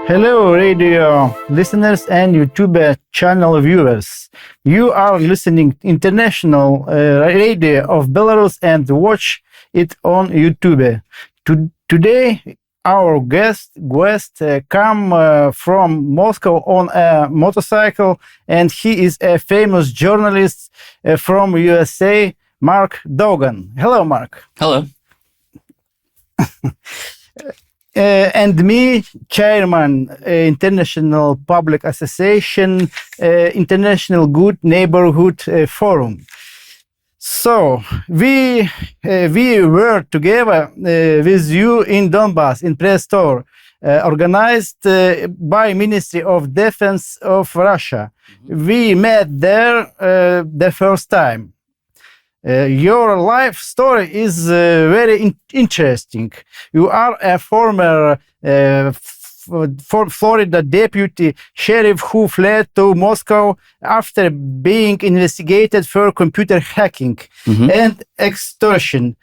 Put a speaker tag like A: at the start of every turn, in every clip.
A: Hello, radio listeners and YouTube channel viewers. You are listening international radio of Belarus and watch it on YouTube. Today, our guest come from Moscow on a motorcycle, and he is a famous journalist from USA, Mark Dougan. Hello, Mark.
B: Hello.
A: And me, chairman, International Public Association, International Good Neighborhood Forum. So we were together with you in Donbass, in press tour, organized by Ministry of Defense of Russia. We met there the first time. Your life story is very interesting. You are a former Florida deputy sheriff who fled to Moscow after being investigated for computer hacking and extortion.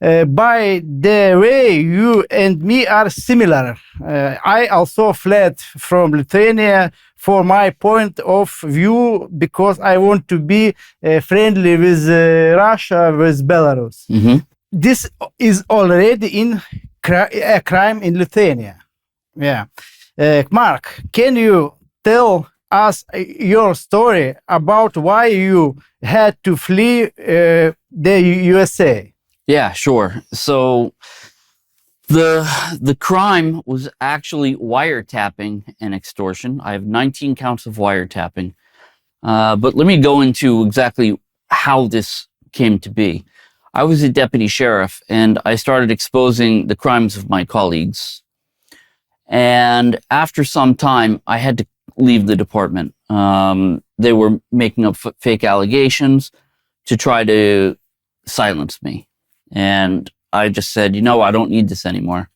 A: By the way, you and me are similar. I also fled from Lithuania for my point of view because I want to be friendly with Russia, with Belarus. This is already a crime in Lithuania. Yeah. Mark, can you tell us your story about why you had to flee the USA?
B: Yeah, sure. So the crime was actually wiretapping and extortion. I have 19 counts of wiretapping. But let me go into exactly how this came to be. I was a deputy sheriff and I started exposing the crimes of my colleagues. And after some time, I had to leave the department. They were making up fake allegations to try to silence me. And I just said, I don't need this anymore.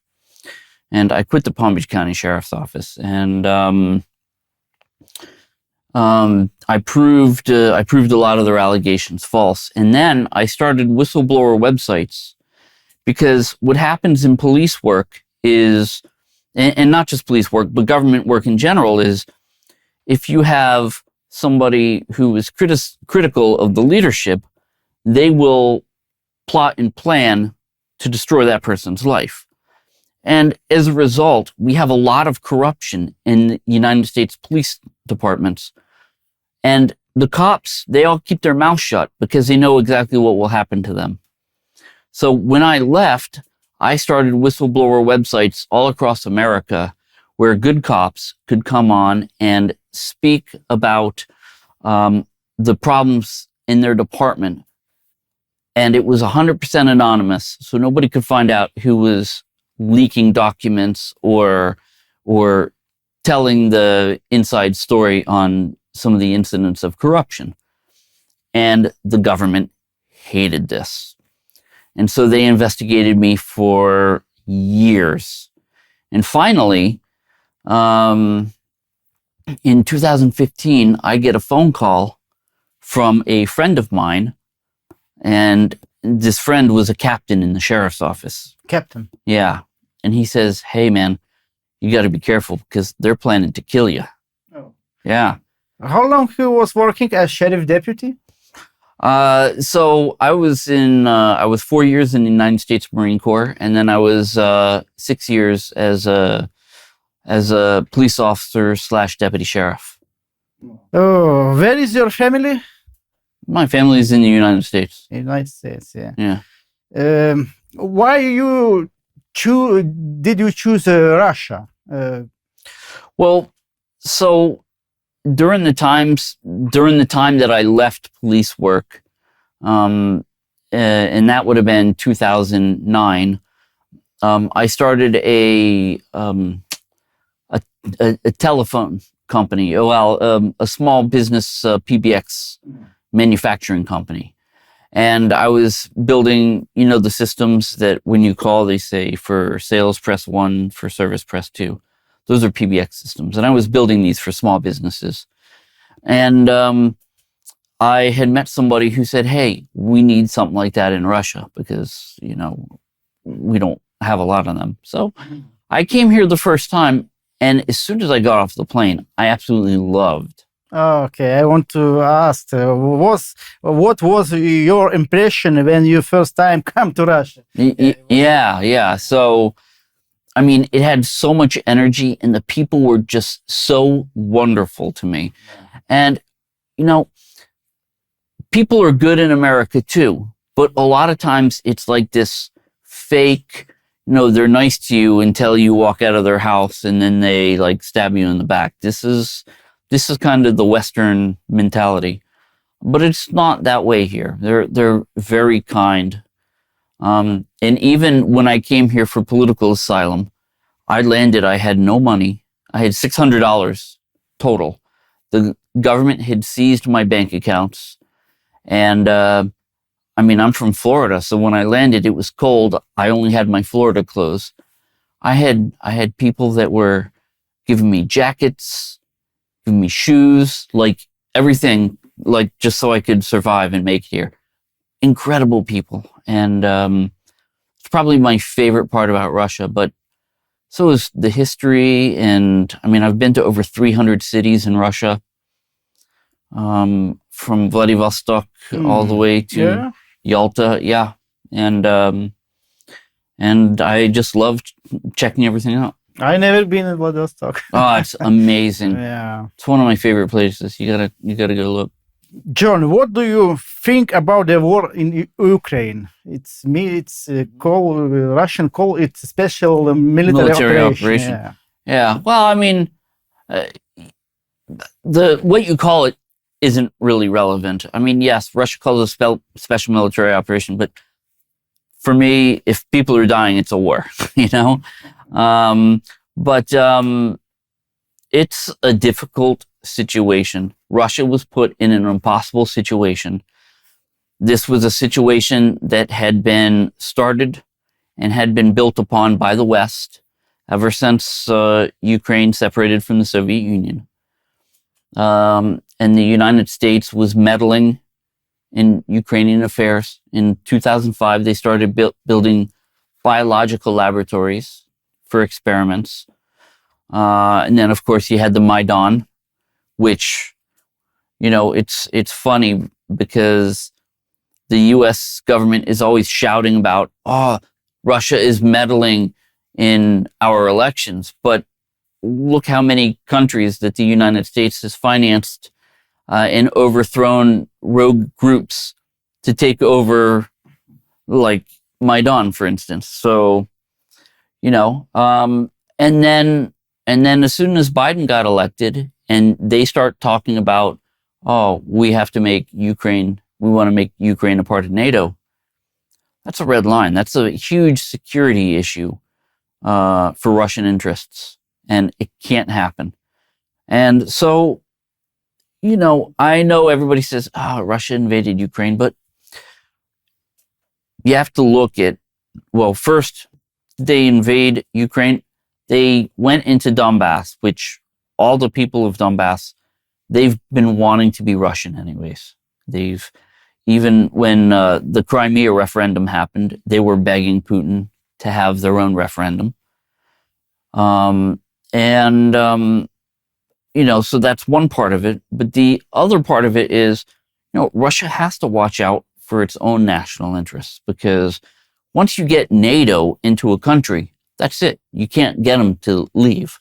B: And I quit the Palm Beach County Sheriff's Office. And I proved a lot of their allegations false. And then I started whistleblower websites, because what happens in police work is, and not just police work, but government work in general, is if you have somebody who is critical of the leadership, they will plot and plan to destroy that person's life. And as a result, we have a lot of corruption in the United States police departments. And the cops, they all keep their mouth shut because they know exactly what will happen to them. So when I left, I started whistleblower websites all across America where good cops could come on and speak about the problems in their department. And it was 100% anonymous, so nobody could find out who was leaking documents or telling the inside story on some of the incidents of corruption. And the government hated this. And so they investigated me for years. And finally, in 2015, I get a phone call from a friend of mine. And this friend was a captain in the sheriff's office.
A: Captain?
B: Yeah. And he says, hey, man, you got to be careful because they're planning to kill you.
A: Oh.
B: Yeah.
A: How long he was working as sheriff deputy?
B: So I was 4 years in the United States Marine Corps, and then I was 6 years as a police officer / deputy sheriff.
A: Oh, where is your family?
B: My family is in the United States.
A: United States, yeah.
B: Yeah.
A: Why did you choose Russia?
B: Well, so during the time that I left police work, and that would have been 2009, I started a telephone company. Well, a small business PBX manufacturing company. And I was building, the systems that when you call, they say for sales, press 1, for service, press 2. Those are PBX systems. And I was building these for small businesses. And I had met somebody who said, hey, we need something like that in Russia because, we don't have a lot of them. So I came here the first time And as soon as I got off the plane, I absolutely loved.
A: Okay, I want to ask, what was your impression when you first time come to Russia?
B: Yeah. So, I mean, it had so much energy and the people were just so wonderful to me. And, you know, people are good in America too, but a lot of times it's like this fake, they're nice to you until you walk out of their house and then they like stab you in the back. This is kind of the Western mentality, but it's not that way here. They're very kind. And even when I came here for political asylum, I landed, I had no money. I had $600 total. The government had seized my bank accounts. And, I mean, I'm from Florida, so when I landed, it was cold. I only had my Florida clothes. I had people that were giving me jackets, giving me shoes, like everything, like just so I could survive and make it here. Incredible people. And, it's probably my favorite part about Russia, but so is the history. And I mean, I've been to over 300 cities in Russia, from Vladivostok all the way to Yalta. Yeah. And I just loved checking everything out.
A: I never been in Vladivostok.
B: Oh, it's amazing.
A: Yeah.
B: It's one of my favorite places. You gotta go look.
A: John, what do you think about the war in Ukraine? It's called Russian call it special military operation.
B: Yeah. Well, I mean, what you call it isn't really relevant. I mean, yes, Russia calls it a special military operation, but for me, if people are dying, it's a war. But it's a difficult situation. Russia was put in an impossible situation. This was a situation that had been started and had been built upon by the West ever since Ukraine separated from the Soviet Union. And the United States was meddling in Ukrainian affairs. In 2005, they started building biological laboratories for experiments. And then, of course, you had the Maidan, which, it's funny because the U.S. government is always shouting about, Russia is meddling in our elections. But look how many countries that the United States has financed and overthrown rogue groups to take over, like Maidan, for instance. So, and then as soon as Biden got elected and they start talking about, we want to make Ukraine a part of NATO. That's a red line. That's a huge security issue for Russian interests, and it can't happen. And so, I know everybody says, Russia invaded Ukraine, but you have to look at, first, they invade Ukraine. They went into Donbass, which all the people of Donbass, they've been wanting to be Russian anyways. Even when the Crimea referendum happened, they were begging Putin to have their own referendum. So that's one part of it. But the other part of it is, Russia has to watch out for its own national interests, because once you get NATO into a country, that's it. You can't get them to leave.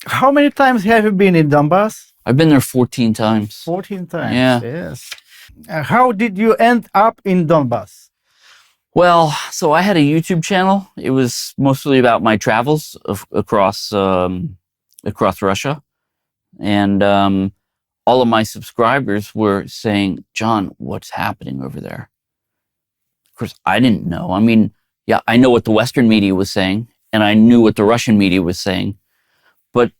A: How many times have you been in Donbass?
B: I've been there 14 times.
A: 14 times,
B: yeah.
A: Yes. How did you end up in Donbass?
B: Well, so I had a YouTube channel. It was mostly about my travels across Russia. And all of my subscribers were saying, John, what's happening over there? Of course, I didn't know. I mean, yeah, I know what the Western media was saying, and I knew what the Russian media was saying. But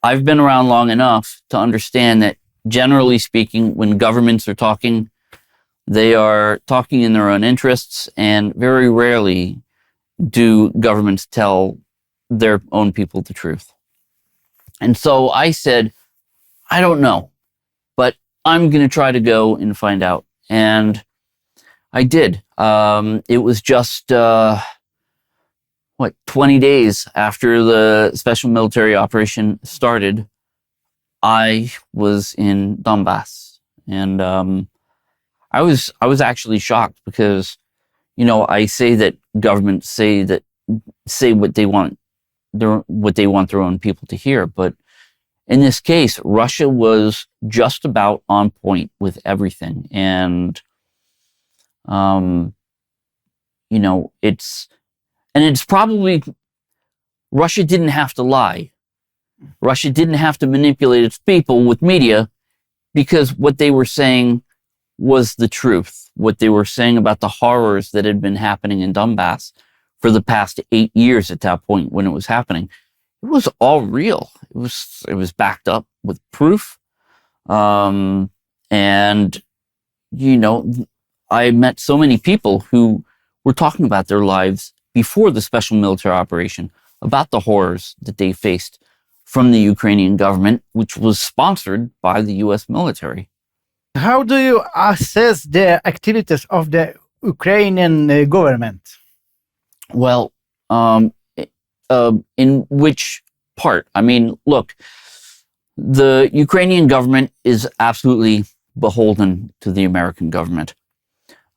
B: I've been around long enough to understand that, generally speaking, when governments are talking, they are talking in their own interests, and very rarely do governments tell their own people the truth. And so I said, I don't know, but I'm going to try to go and find out. And I did. It was just, 20 days after the special military operation started, I was in Donbass, and I was actually shocked because, I say that governments say what they want their own people to hear, but in this case, Russia was just about on point with everything, and it's probably Russia didn't have to lie. Russia didn't have to manipulate its people with media because what they were saying was the truth. What they were saying about the horrors that had been happening in Donbass for the past 8 years at that point when it was happening, it was all real. It was backed up with proof. And, I met so many people who were talking about their lives before the special military operation, about the horrors that they faced from the Ukrainian government, which was sponsored by the U.S. military.
A: How do you assess the activities of the Ukrainian government?
B: Well, in which part? I mean, look, the Ukrainian government is absolutely beholden to the American government.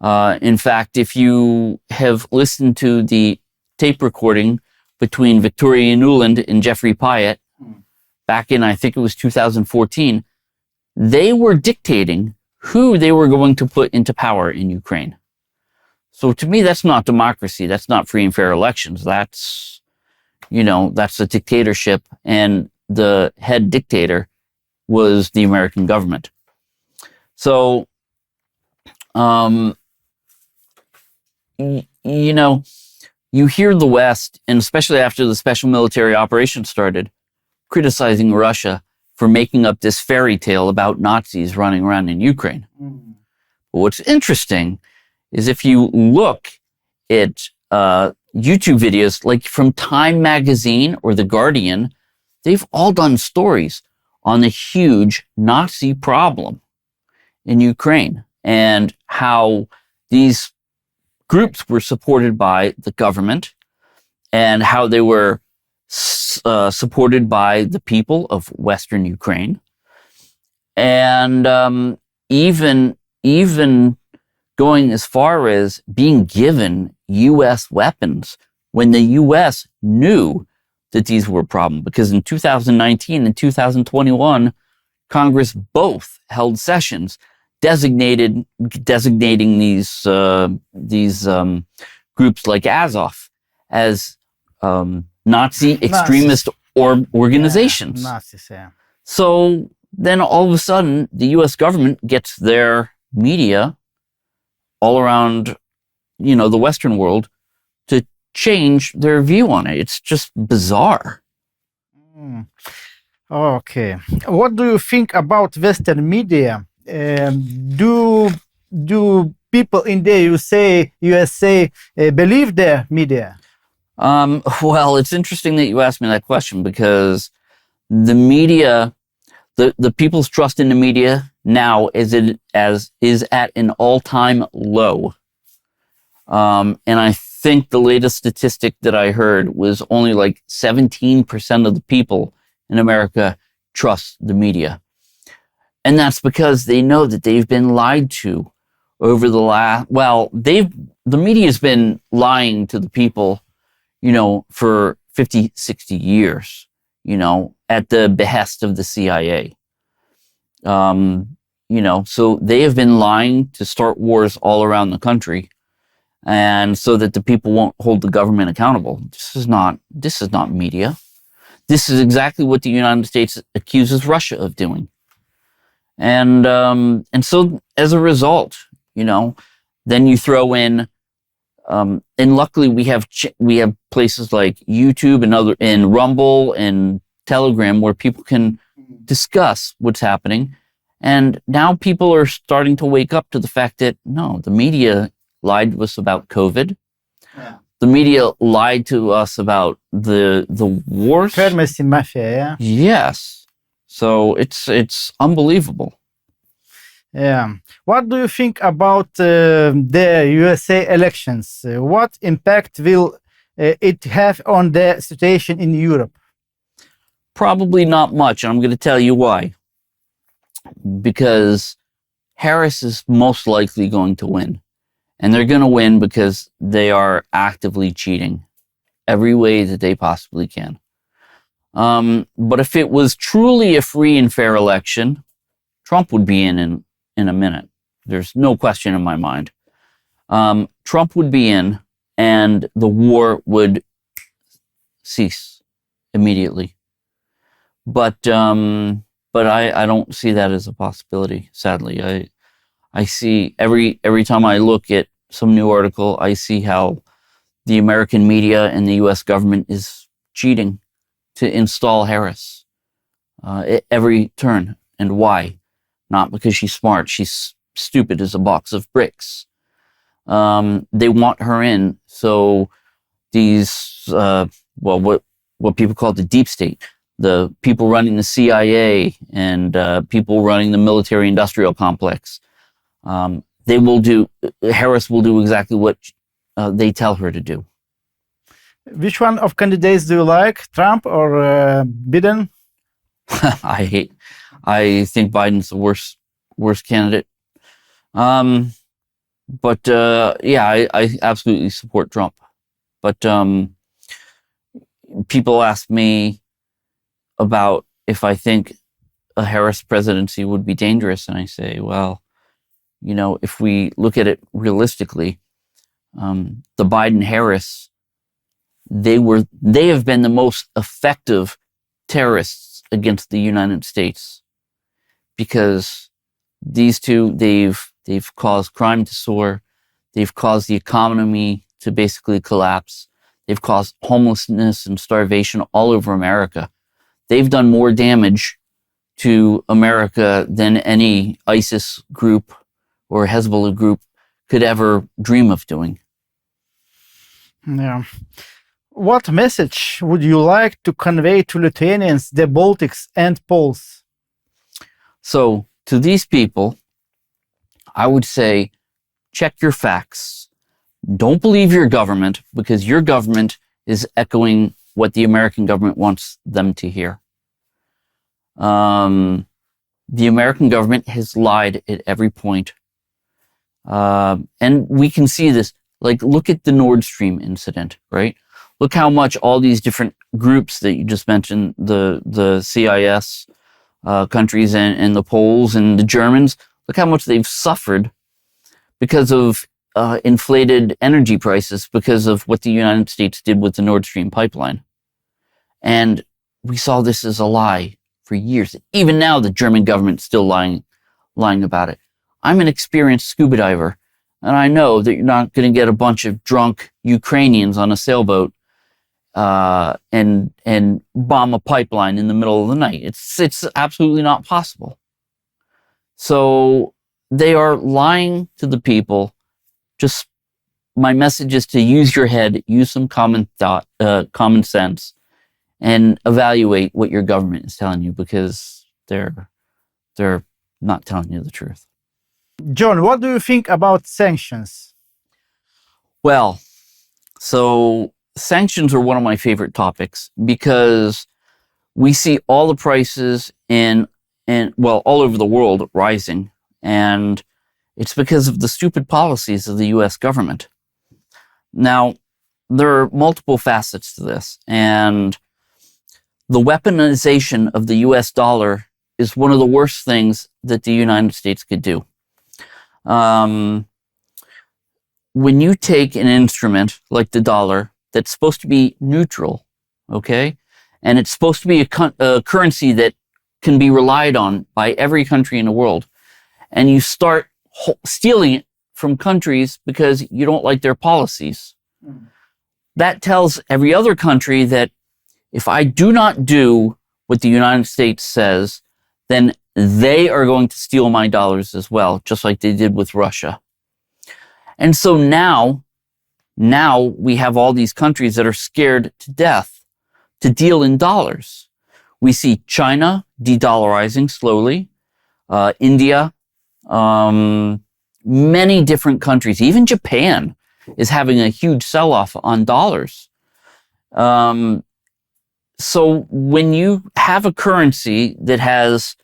B: In fact, if you have listened to the tape recording between Victoria Nuland and Jeffrey Pyatt back in, I think it was 2014, they were dictating who they were going to put into power in Ukraine. So to me, that's not democracy. That's not free and fair elections. That's a dictatorship, and the head dictator was the American government. So, you hear the West, and especially after the special military operation started, criticizing Russia for making up this fairy tale about Nazis running around in Ukraine. Mm. But what's interesting is if you look at YouTube videos like from Time Magazine or The Guardian, they've all done stories on the huge Nazi problem in Ukraine and how these groups were supported by the government and how they were supported by the people of Western Ukraine. And even going as far as being given U.S. weapons when the U.S. knew that these were a problem. Because in 2019 and 2021, Congress both held sessions designating these groups like Azov as Nazi extremist organizations.
A: Nazis, yeah.
B: So then all of a sudden, the U.S. government gets their media all around, the Western world to change their view on it. It's just bizarre.
A: Mm. Okay. What do you think about Western media? Do people in the USA believe their media?
B: Well, it's interesting that you asked me that question because the media, the people's trust in the media now is at an all-time low. And I think the latest statistic that I heard was only like 17% of the people in America trust the media. And that's because they know that they've been lied to over the media's been lying to the people, for 50, 60 years, at the behest of the CIA. So they have been lying to start wars all around the country, and so that the people won't hold the government accountable. This is not media. This is exactly what the United States accuses Russia of doing. And so as a result, then you throw in, and luckily we have places like YouTube and Rumble and Telegram where people can discuss what's happening. And now people are starting to wake up to the fact that no, the media lied to us about COVID. Yeah. The media lied to us about the wars.
A: Pharmacy mafia, yeah.
B: Yes. So it's unbelievable.
A: Yeah. What do you think about the USA elections? What impact will it have on the situation in Europe?
B: Probably not much, and I'm going to tell you why. Because Harris is most likely going to win. And they're going to win because they are actively cheating every way that they possibly can. But if it was truly a free and fair election, Trump would be in a minute. There's no question in my mind. Trump would be in, and the war would cease immediately. But I don't see that as a possibility, sadly. I see every time I look at some new article, I see how the American media and the U.S. government is cheating to install Harris at every turn. And why? Not because she's smart. She's stupid as a box of bricks. They want her in. So these, what people call the deep state, the people running the CIA and people running the military-industrial complex, Harris will do exactly what they tell her to do.
A: Which one of candidates do you like, Trump or Biden?
B: I think Biden's the worst candidate. But I absolutely support Trump. But people ask me about if I think a Harris presidency would be dangerous, and I say, well, if we look at it realistically, the Biden-Harris, they have been the most effective terrorists against the United States, because these two, they've caused crime to soar, they've caused the economy to basically collapse, they've caused homelessness and starvation all over America. They've done more damage to America than any ISIS group or Hezbollah group could ever dream of doing.
A: Yeah. What message would you like to convey to Lithuanians, the Baltics, and Poles?
B: So, to these people, I would say, check your facts. Don't believe your government, because your government is echoing what the American government wants them to hear. The American government has lied at every point. And we can see this. Like, look at the Nord Stream incident, right? Look how much all these different groups that you just mentioned, the CIS countries and the Poles and the Germans, look how much they've suffered because of inflated energy prices, because of what the United States did with the Nord Stream pipeline. And we saw this as a lie for years. Even now, the German government's still lying about it. I'm an experienced scuba diver, and I know that you're not going to get a bunch of drunk Ukrainians on a sailboat and bomb a pipeline in the middle of the night. It's absolutely not possible. So they are lying to the people. Just my message is to use your head, use some common sense, and evaluate what your government is telling you, because they're not telling you the truth.
A: John, what do you think about sanctions?
B: Well, so sanctions are one of my favorite topics, because we see all the prices all over the world rising, and it's because of the stupid policies of the U.S. government. Now, there are multiple facets to this, and the weaponization of the U.S. dollar is one of the worst things that the United States could do. When you take an instrument like the dollar that's supposed to be neutral, okay, and it's supposed to be a currency that can be relied on by every country in the world, and you start stealing it from countries because you don't like their policies, that tells every other country that if I do not do what the United States says, then they are going to steal my dollars as well, just like they did with Russia. And so now we have all these countries that are scared to death to deal in dollars. We see China de-dollarizing slowly, India, many different countries, even Japan is having a huge sell-off on dollars So when you have a currency that has,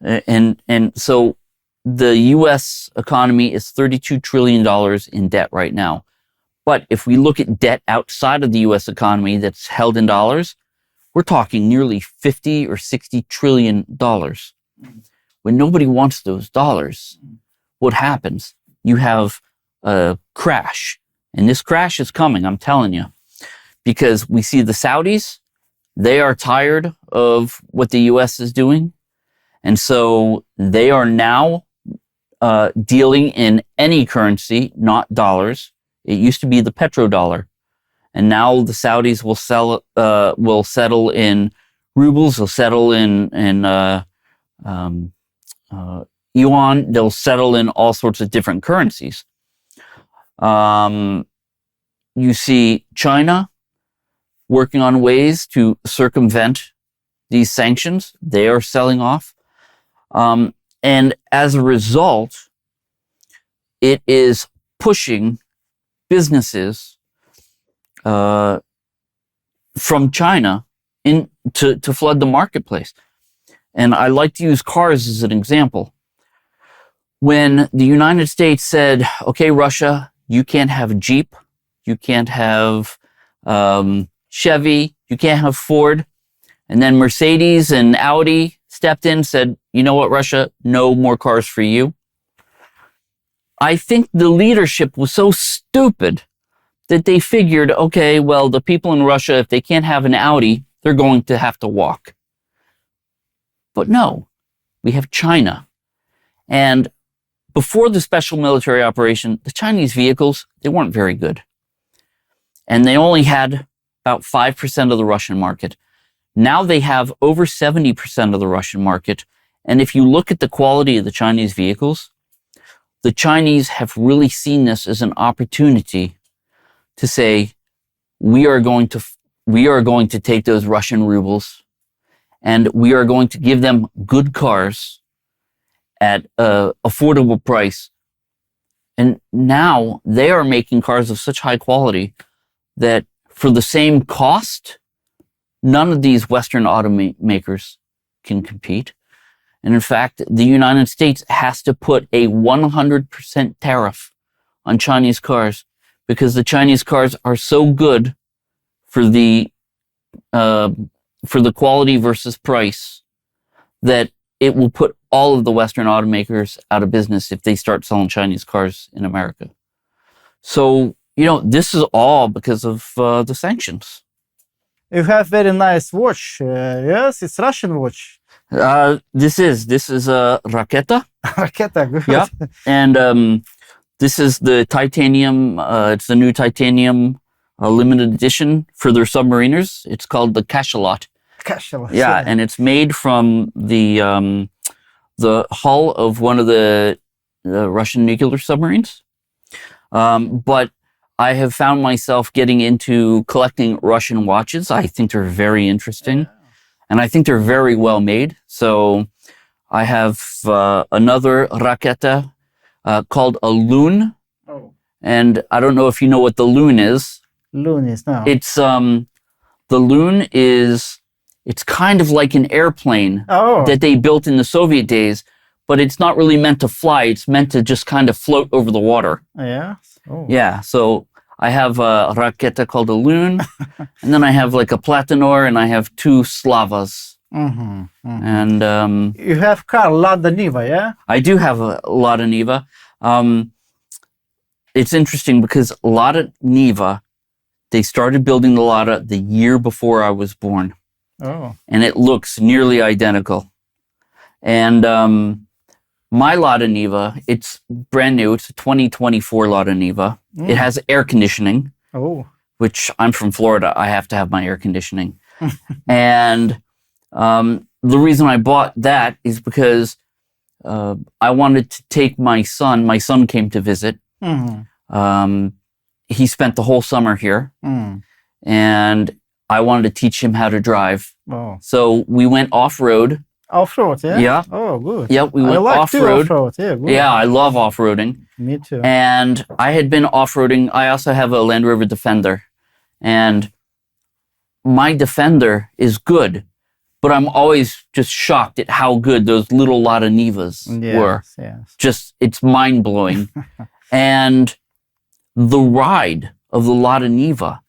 B: and so the U.S. economy is $32 trillion in debt right now. But if we look at debt outside of the U.S. economy that's held in dollars, we're talking nearly 50 or 60 trillion dollars. When nobody wants those dollars, what happens? You have a crash. And this crash is coming, I'm telling you, because we see the Saudis, they are tired of what the U.S. is doing. And so they are now dealing in any currency, not dollars. It used to be the petrodollar. And now the Saudis will settle in rubles, they'll settle in yuan, they'll settle in all sorts of different currencies. You see China working on ways to circumvent these sanctions. They are selling off. And as a result, it is pushing businesses from China to flood the marketplace. And I like to use cars as an example. When the United States said, okay, Russia, you can't have Jeep, you can't have Chevy, you can't have Ford. And then Mercedes and Audi stepped in, said, you know what, Russia, no more cars for you. I think the leadership was so stupid that they figured, okay, well, the people in Russia, if they can't have an Audi, they're going to have to walk. But no, we have China. And before the special military operation, the Chinese vehicles, they weren't very good. And they only had about 5% of the Russian market. Now they have over 70% of the Russian market. And if you look at the quality of the Chinese vehicles, the Chinese have really seen this as an opportunity to say, we are going to take those Russian rubles and we are going to give them good cars at an affordable price. And now they are making cars of such high quality that for the same cost, none of these Western automakers can compete. And in fact, the United States has to put a 100% tariff on Chinese cars because the Chinese cars are so good for the quality versus price that it will put all of the Western automakers out of business if they start selling Chinese cars in America. So, this is all because of the sanctions.
A: You have very nice watch. Yes, it's Russian watch.
B: This is a Raketa.
A: Raketa, good.
B: Yeah, and this is the titanium. It's the new titanium limited edition for their submariners. It's called the Cachalot.
A: Cachalot.
B: Yeah, and it's made from the hull of one of the Russian nuclear submarines. But I have found myself getting into collecting Russian watches. I think they're very interesting. Yeah. And I think they're very well made. So I have another Raketa called a loon. Oh. And I don't know if you know what the loon is.
A: Loon is, no.
B: It's, the loon is, it's kind of like an airplane that they built in the Soviet days, but it's not really meant to fly. It's meant to just kind of float over the water.
A: Yeah? Oh.
B: Yeah, so I have a Raketa called a loon, and then I have like a Platinor, and I have two Slavas.
A: Mm-hmm, mm-hmm.
B: And
A: you have car Lada Niva, yeah?
B: I do have a Lada Niva. It's interesting because Lada Niva, they started building the Lada the year before I was born.
A: Oh.
B: And it looks nearly identical. And my Lada Niva, it's brand new. It's a 2024 Lada Niva. Mm. It has air conditioning, which I'm from Florida. I have to have my air conditioning. And the reason I bought that is because I wanted to take my son. My son came to visit. Mm-hmm. He spent the whole summer here. Mm. And I wanted to teach him how to drive. Oh. So we went off-road.
A: Off-road, yeah?
B: Yeah.
A: Oh, good.
B: Yeah, we went off-road.
A: Off-road. Yeah, good.
B: Yeah, I love off-roading.
A: Me too.
B: And I had been off-roading. I also have a Land Rover Defender. And my defender is good, but I'm always just shocked at how good those little Ladanivas were.
A: Yes.
B: Just, it's mind blowing. And the ride of the Ladaniva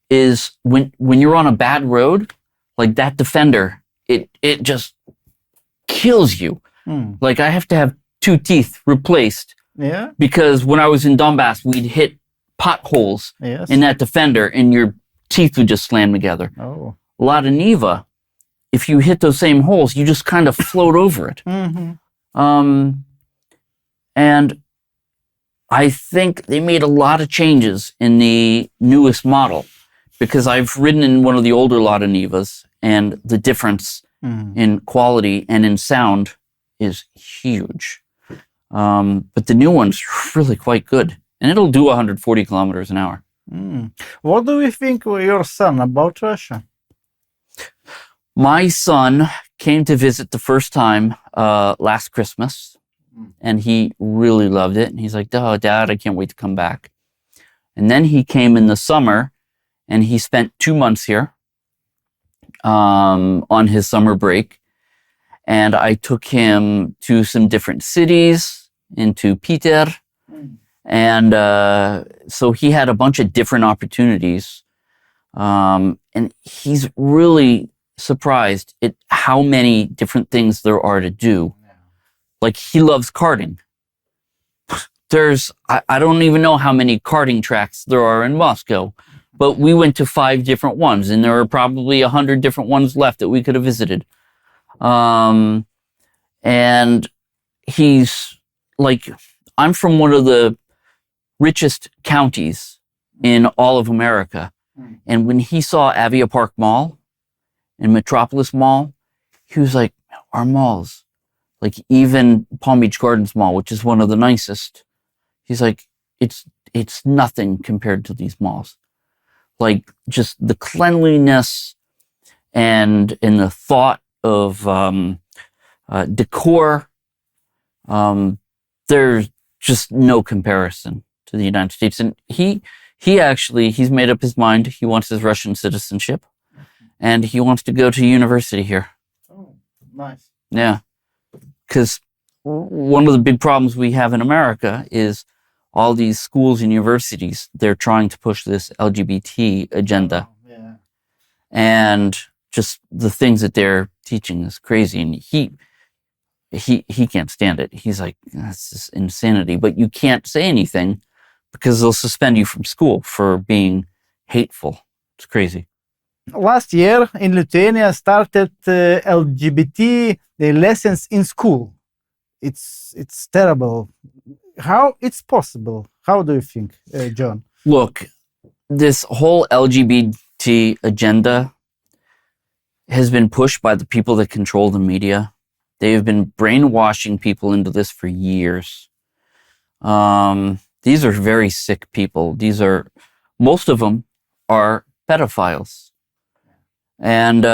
B: is when you're on a bad road, like that defender, it just kills you. Like I have to have 2 teeth replaced.
A: Yeah.
B: Because when I was in Donbass, we'd hit potholes in that defender and your teeth would just slam together.
A: Oh.
B: Ladaniva, if you hit those same holes, you just kind of float over it. And I think they made a lot of changes in the newest model, because I've ridden in one of the older Ladanivas, and the difference in quality and in sound is huge. But the new one's really quite good, and it'll do 140 kilometers an hour.
A: What do you think of your son about Russia?
B: My son came to visit the first time last Christmas, and he really loved it. And he's like, "Oh, Dad, I can't wait to come back." And then he came in the summer, and he spent 2 months here on his summer break. And I took him to some different cities, into Peter. And so he had a bunch of different opportunities. And he's really surprised at how many different things there are to do. Like, he loves karting. I don't even know how many karting tracks there are in Moscow, but we went to 5 different ones, and there are probably 100 different ones left that we could have visited. And he's like, I'm from one of the richest counties in all of America. And when he saw Avia Park Mall and Metropolis Mall, he was like, our malls, like even Palm Beach Gardens Mall, which is one of the nicest, he's like, it's nothing compared to these malls. Like, just the cleanliness and the thought of decor, there's just no comparison to the United States. And he's made up his mind. He wants his Russian citizenship, and he wants to go to university here.
A: Oh, nice.
B: Yeah. Because one of the big problems we have in America is all these schools and universities, they're trying to push this LGBT agenda.
A: Oh, yeah.
B: And just the things that they're teaching is crazy. And he can't stand it. He's like, this is insanity. But you can't say anything because they'll suspend you from school for being hateful. It's crazy.
A: Last year in Lithuania started LGBT lessons in school. It's terrible. How it's possible? How do you think, John?
B: Look, this whole LGBT agenda has been pushed by the people that control the media. They have been brainwashing people into this for years. These are very sick people. Most of them are pedophiles. And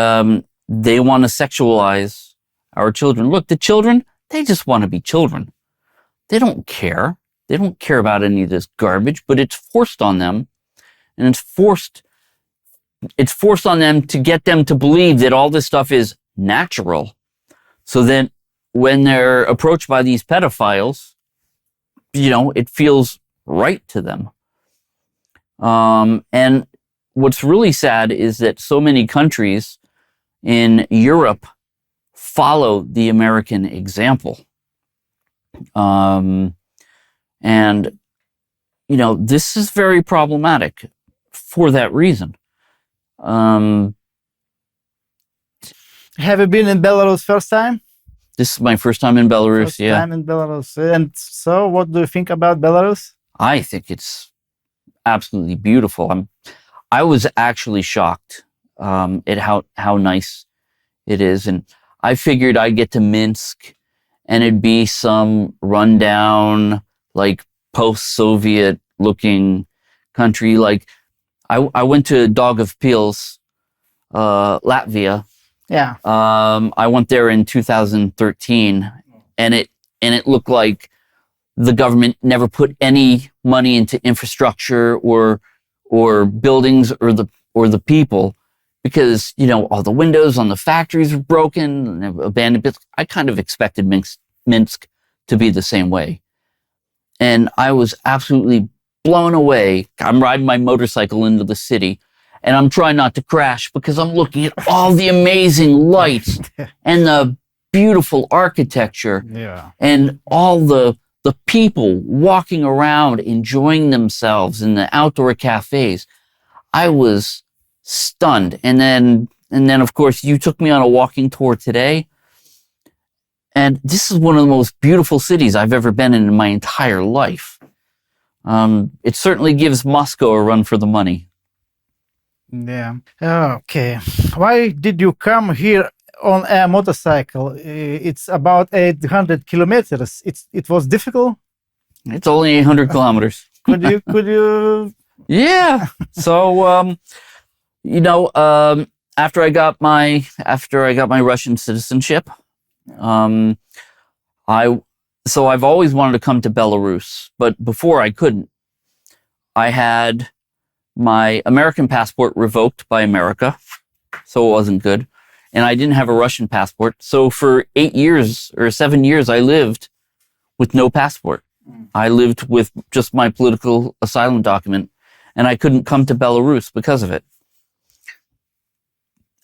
B: they want to sexualize our children. Look, the children, they just want to be children. They don't care. They don't care about any of this garbage, but it's forced on them. And it's forced on them to get them to believe that all this stuff is natural. So then when they're approached by these pedophiles, it feels right to them. And what's really sad is that so many countries in Europe follow the American example. And this is very problematic for that reason.
A: Have you been in Belarus first time?
B: This is my first time in Belarus.
A: First time in Belarus. And so, what do you think about Belarus?
B: I think it's absolutely beautiful. I was actually shocked at how nice it is, and I figured I'd get to Minsk, and it'd be some rundown, like post-Soviet looking country. Like I went to Daugavpils, Latvia.
A: Yeah.
B: I went there in 2013, and it looked like the government never put any money into infrastructure or buildings or the people. because, you know, all the windows on the factories were broken and abandoned bits. I kind of expected Minsk to be the same way. And I was absolutely blown away. I'm riding my motorcycle into the city, and I'm trying not to crash because I'm looking at all the amazing lights and the beautiful architecture and all the people walking around enjoying themselves in the outdoor cafes. I was stunned. And then of course you took me on a walking tour today. And this is one of the most beautiful cities I've ever been in my entire life. It certainly gives Moscow a run for the money.
A: Yeah. Okay. Why did you come here on a motorcycle? It's about 800 kilometers. It was difficult.
B: It's only 800 kilometers.
A: Could you?
B: Yeah. So, you know, after I got my Russian citizenship, I've always wanted to come to Belarus, but before I couldn't. I had my American passport revoked by America, so it wasn't good. And I didn't have a Russian passport. So for 8 years or 7 years, I lived with no passport. I lived with just my political asylum document, and I couldn't come to Belarus because of it.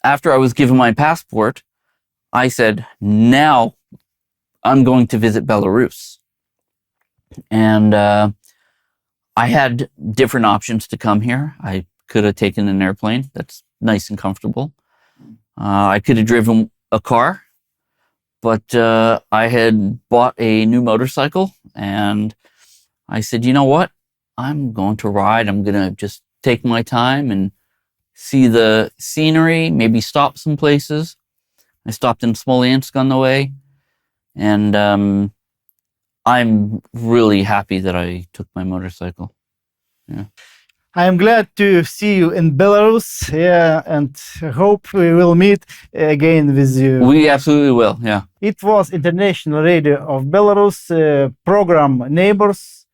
B: After I was given my passport, I said, now I'm going to visit Belarus. And I had different options to come here. I could have taken an airplane. That's nice and comfortable. I could have driven a car, but I had bought a new motorcycle, and I said, you know what? I'm going to ride. I'm going to just take my time and see the scenery, maybe stop some places. I stopped in Smolensk on the way, and I'm really happy that I took my motorcycle. Yeah.
A: I am glad to see you in Belarus, and hope we will meet again with you.
B: We absolutely will, yeah.
A: It was International Radio of Belarus program Neighbors.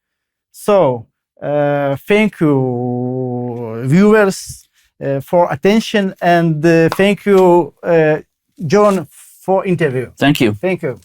A: So, thank you, viewers, for attention, and thank you, John, for interview.
B: Thank you.
A: Thank you.